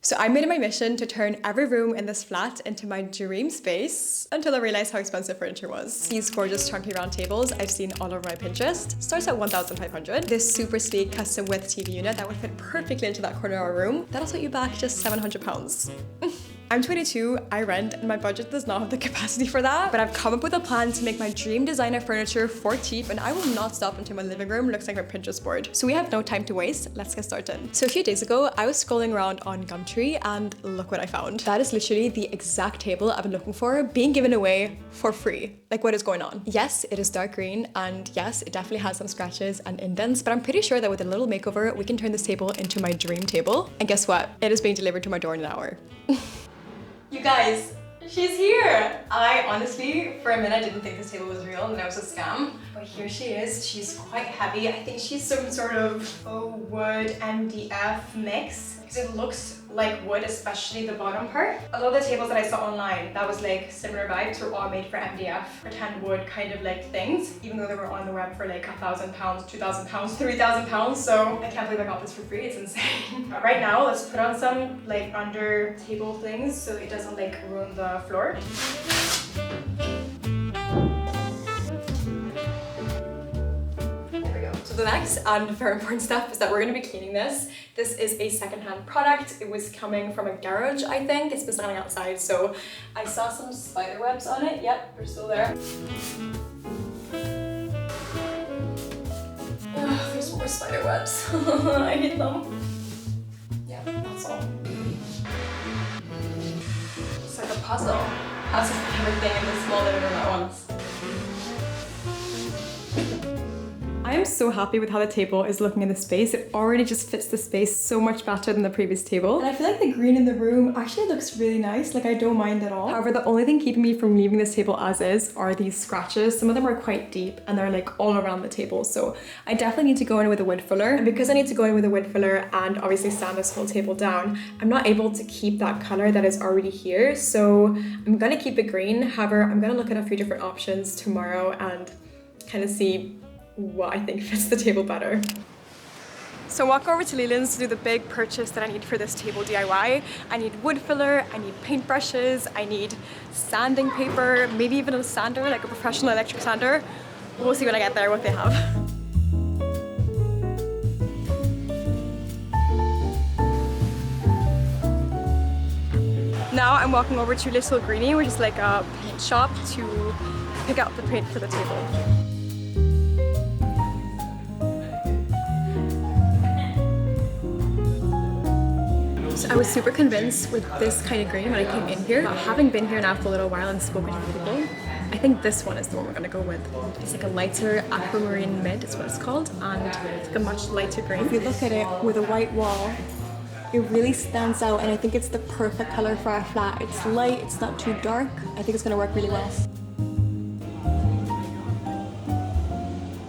So I made it my mission to turn every room in this flat into my dream space until I realized how expensive furniture was. These gorgeous chunky round tables I've seen all over my Pinterest starts at 1,500. This super sleek custom width TV unit that would fit perfectly into that corner of our room, that'll set you back just £700. I'm 22, I rent, and my budget does not have the capacity for that, but I've come up with a plan to make my dream designer furniture for cheap, and I will not stop until my living room looks like my Pinterest board. So we have no time to waste, let's get started. So a few days ago, I was scrolling around on Gumtree, and look what I found. That is literally the exact table I've been looking for, being given away for free. Like, what is going on? Yes, it is dark green, and yes, it definitely has some scratches and indents, but I'm pretty sure that with a little makeover, we can turn this table into my dream table. And guess what? It is being delivered to my door in an hour. You guys, she's here! I honestly, for a minute, didn't think this table was real and that was a scam. But here she is. She's quite heavy. I think she's some sort of wood MDF mix. Because it looks like wood, especially the bottom part. A lot of the tables that I saw online, that was like similar vibes, were all made for MDF, pretend wood kind of like things, even though they were on the web for like £1,000, £2,000, £3,000. So I can't believe I got this for free, it's insane. Right now, let's put on some like under table things so it doesn't like ruin the floor. So the next and very important step is that we're going to be cleaning this. This is a secondhand product. It was coming from a garage, I think. It's been standing outside, so I saw some spider webs on it. Yep, they're still there. Oh, there's more spider webs. I hate them. Yeah, that's all. It's like a puzzle. How's everything in this small living room at once? I am so happy with how the table is looking in the space. It already just fits the space so much better than the previous table. And I feel like the green in the room actually looks really nice. Like, I don't mind at all. However, the only thing keeping me from leaving this table as is are these scratches. Some of them are quite deep and they're like all around the table. So I definitely need to go in with a wood filler. And because I need to go in with a wood filler and obviously sand this whole table down, I'm not able to keep that color that is already here. So I'm gonna keep it green. However, I'm gonna look at a few different options tomorrow and kind of see what I think fits the table better. So walk over to Leyland's to do the big purchase that I need for this table DIY. I need wood filler, I need paintbrushes, I need sanding paper, maybe even a sander, like a professional electric sander. We'll see when I get there what they have. Now I'm walking over to Little Greenie, which is like a paint shop, to pick up the paint for the table. So I was super convinced with this kind of green when I came in here. But having been here now for a little while and spoken to people, I think this one is the one we're gonna go with. It's like a lighter aquamarine mid is what it's called, and it's like a much lighter green. If you look at it with a white wall, it really stands out, and I think it's the perfect color for our flat. It's light, it's not too dark. I think it's gonna work really well.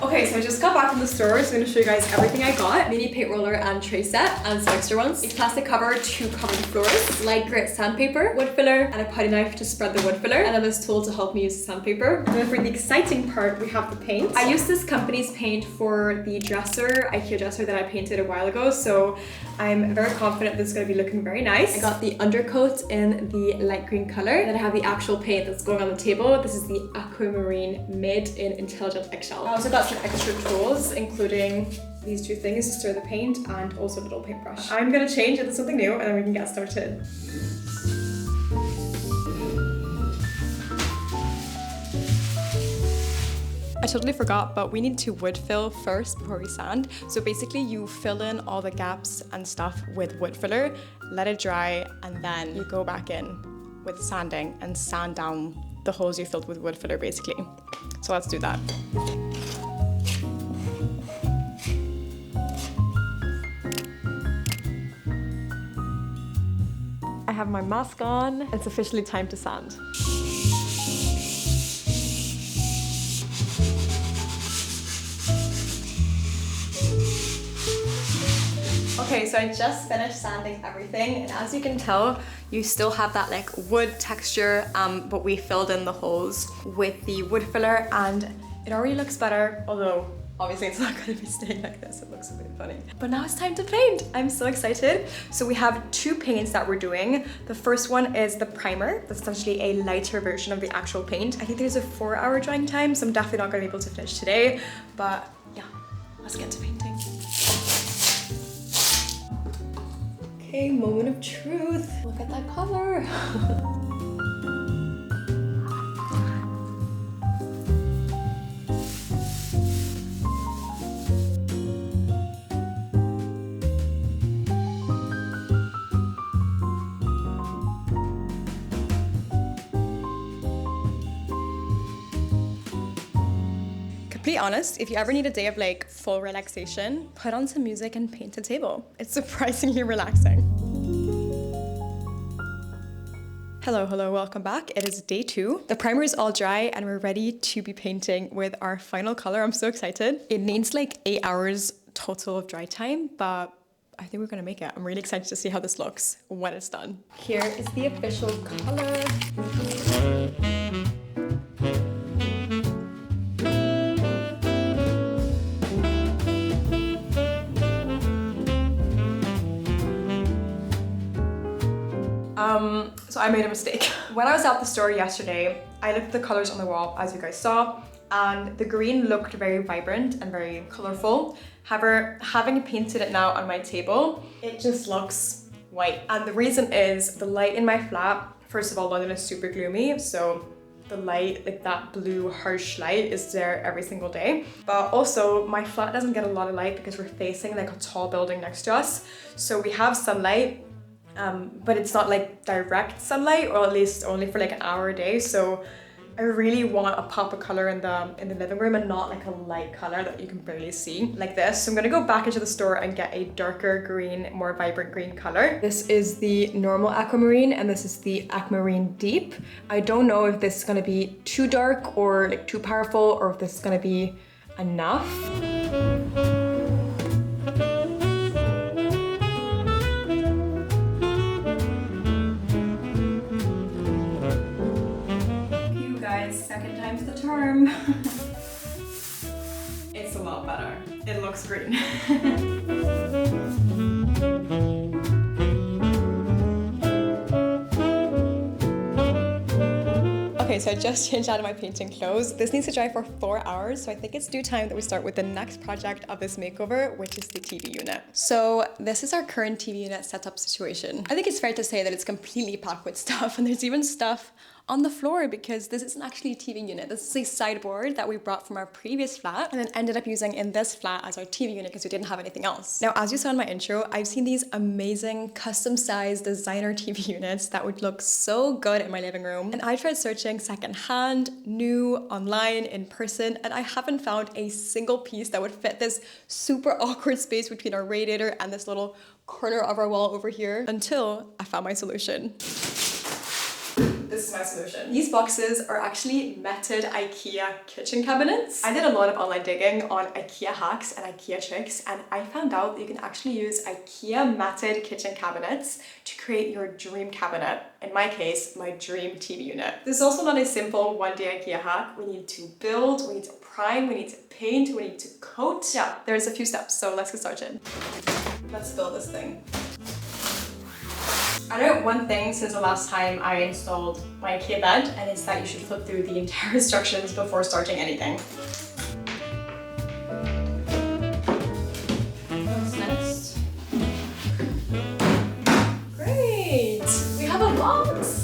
Okay, so I just got back from the store, so I'm going to show you guys everything I got. Mini paint roller and tray set, and some extra ones. A plastic cover to cover the floors, light grit sandpaper, wood filler, and a putty knife to spread the wood filler, and then this tool to help me use the sandpaper. And then for the exciting part, we have the paint. I used this company's paint for the dresser, IKEA dresser that I painted a while ago, so I'm very confident this is going to be looking very nice. I got the undercoat in the light green color, and then I have the actual paint that's going on the table. This is the aquamarine mid in intelligent eggshell. I also got some extra tools, including these two things to stir the paint and also a little paintbrush. I'm gonna change into something new and then we can get started. I totally forgot, but we need to wood fill first before we sand. So basically you fill in all the gaps and stuff with wood filler, let it dry, and then you go back in with sanding and sand down the holes you filled with wood filler basically. So let's do that. I have my mask on. It's officially time to sand. Okay, so I just finished sanding everything, and as you can tell, you still have that like wood texture, but we filled in the holes with the wood filler, and it already looks better, although Obviously it's not going to be staying like this, it looks a bit funny. But now it's time to paint. I'm so excited. So we have two paints that we're doing. The first one is the primer. That's essentially a lighter version of the actual paint. I think there's a 4-hour drying time, so I'm definitely not going to be able to finish today. But yeah, let's get to painting. Okay, moment of truth. Look at that color. To be honest, if you ever need a day of like full relaxation, put on some music and paint a table. It's surprisingly relaxing. Hello, welcome back. It is day 2. The primer is all dry and we're ready to be painting with our final color. I'm so excited. It needs like 8 hours total of dry time, but I think we're gonna make it. I'm really excited to see how this looks when it's done. Here is the official color. So I made a mistake. When I was at the store yesterday, I looked at the colors on the wall, as you guys saw, and the green looked very vibrant and very colorful. However, having painted it now on my table, it just looks white. And the reason is the light in my flat, first of all, London is super gloomy, so the light, like that blue harsh light, is there every single day. But also my flat doesn't get a lot of light because we're facing like a tall building next to us. So we have sunlight, but it's not like direct sunlight, or at least only for like an hour a day. So I really want a pop of color in the living room and not like a light color that you can barely see like this. So I'm gonna go back into the store and get a darker green, more vibrant green color. This is the normal aquamarine and this is the aquamarine deep. I don't know if this is gonna be too dark or like too powerful, or if this is gonna be enough. Second time's the charm. It's a lot better. It looks green. Okay, so I just changed out of my painting clothes. This needs to dry for 4 hours, so I think it's due time that we start with the next project of this makeover, which is the TV unit. So this is our current TV unit setup situation. I think it's fair to say that it's completely packed with stuff, and there's even stuff on the floor because this isn't actually a TV unit. This is a sideboard that we brought from our previous flat and then ended up using in this flat as our TV unit because we didn't have anything else. Now, as you saw in my intro, I've seen these amazing custom-sized designer TV units that would look so good in my living room. And I tried searching secondhand, new, online, in person, and I haven't found a single piece that would fit this super awkward space between our radiator and this little corner of our wall over here until I found my solution. This is my solution. These boxes are actually matted IKEA kitchen cabinets. I did a lot of online digging on IKEA hacks and IKEA tricks, and I found out that you can actually use IKEA matted kitchen cabinets to create your dream cabinet. In my case, my dream TV unit. This is also not a simple one-day IKEA hack. We need to build, we need to prime, we need to paint, we need to coat. Yeah, there's a few steps, so let's get started. Let's build this thing. I learned one thing since the last time I installed my IKEA bed, and it's that you should flip through the entire instructions before starting anything. What's next? Great! We have a box!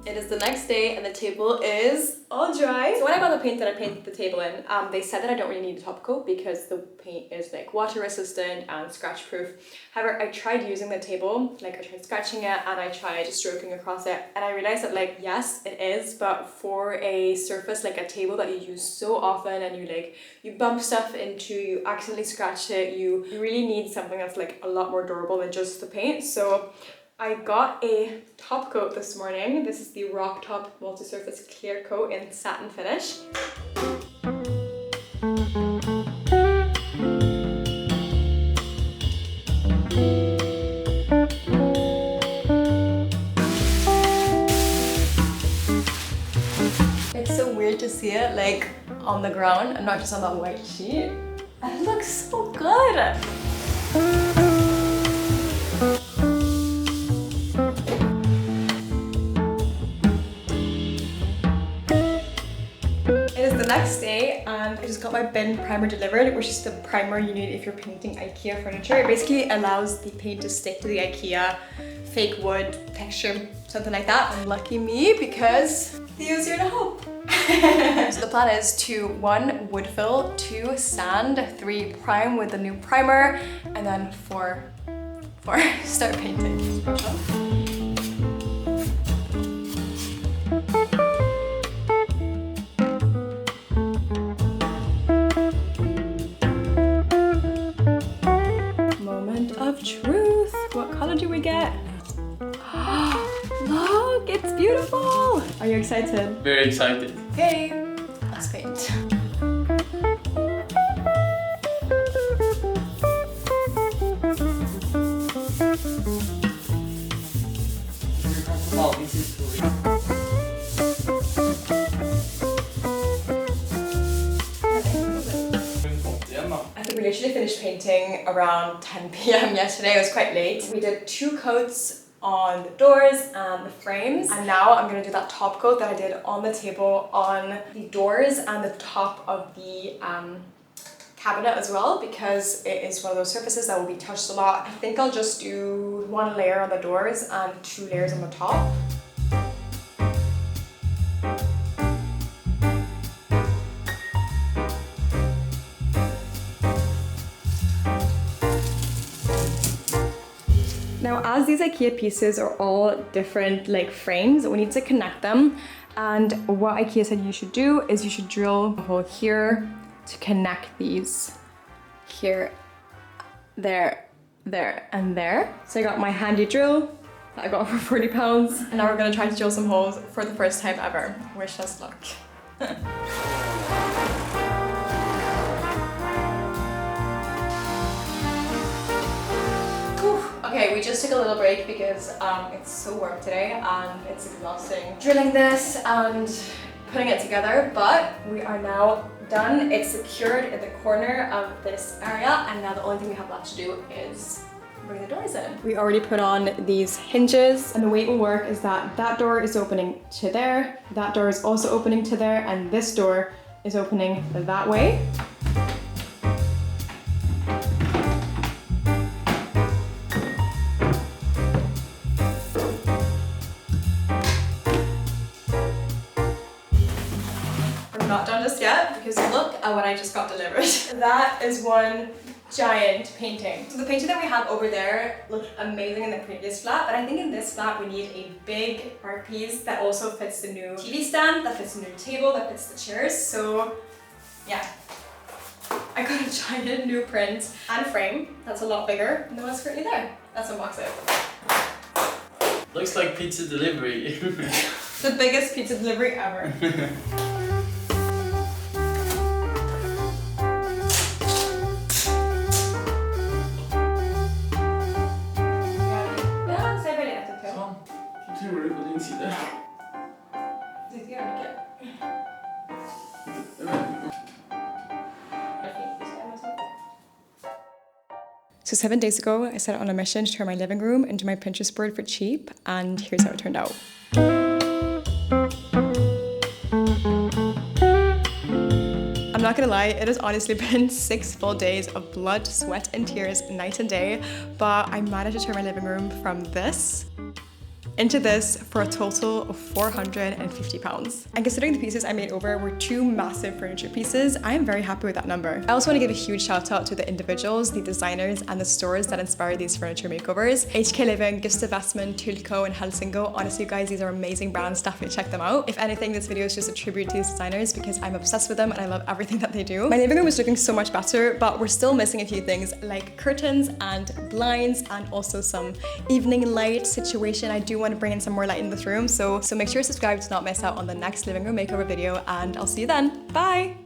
It is the next day and the table is all dry. So when I bought the paint that I painted the table in, they said that I don't really need a top coat because the paint is like water resistant and scratch proof. However, I tried using the table, like I tried scratching it and I tried stroking across it, and I realized that like, yes, it is, but for a surface like a table that you use so often and you bump stuff into, you accidentally scratch it, you really need something that's like a lot more durable than just the paint. So I got a top coat this morning. This is the Rock Top Multi-Surface Clear Coat in satin finish. It's so weird to see it like on the ground and not just on that white sheet. It looks so good. Next day, and I just got my bin primer delivered, which is the primer you need if you're painting IKEA furniture. It basically allows the paint to stick to the IKEA fake wood texture, something like that. And lucky me, because Theo's here to help. So the plan is to 1 wood fill, 2 sand, 3 prime with the new primer, and then 4 start painting. Truth. What color do we get? Look, it's beautiful. Are you excited? Very excited. Okay, let's paint. We literally finished painting around 10 p.m. yesterday. It was quite late. We did 2 coats on the doors and the frames, and now I'm gonna do that top coat that I did on the table on the doors and the top of the cabinet as well, because it is one of those surfaces that will be touched a lot. I think I'll just do 1 layer on the doors and 2 layers on the top. Now, as these IKEA pieces are all different like frames, we need to connect them. And what IKEA said you should do is you should drill a hole here to connect these. Here, there, there, and there. So I got my handy drill that I got for 40 pounds. And now we're gonna try to drill some holes for the first time ever. Wish us luck. Okay, we just took a little break because it's so warm today and it's exhausting drilling this and putting it together, but we are now done. It's secured in the corner of this area, and now the only thing we have left to do is bring the doors in. We already put on these hinges, and the way it will work is that that door is opening to there, that door is also opening to there, and this door is opening that way. Not done just yet, because look at what I just got delivered. That is one giant painting. So the painting that we have over there looked amazing in the previous flat, but I think in this flat we need a big art piece that also fits the new TV stand, that fits the new table, that fits the chairs. So yeah, I got a giant new print and frame that's a lot bigger than what's currently there. Let's unbox it. Looks like pizza delivery. The biggest pizza delivery ever. So 7 days ago, I set out on a mission to turn my living room into my Pinterest board for cheap, and here's how it turned out. I'm not gonna lie, it has honestly been 6 full days of blood, sweat, and tears night and day, but I managed to turn my living room from this into this for a total of £450. And considering the pieces I made over were 2 massive furniture pieces, I am very happy with that number. I also want to give a huge shout out to the individuals, the designers, and the stores that inspired these furniture makeovers. HK Living, Gustav Westman, Tulko, and Helsingo. Honestly, you guys, these are amazing brands. Definitely check them out. If anything, this video is just a tribute to these designers because I'm obsessed with them and I love everything that they do. My living room is looking so much better, but we're still missing a few things like curtains and blinds and also some evening light situation. I do want to bring in some more light in this room, so make sure to subscribe to not miss out on the next living room makeover video, and I'll see you then. Bye!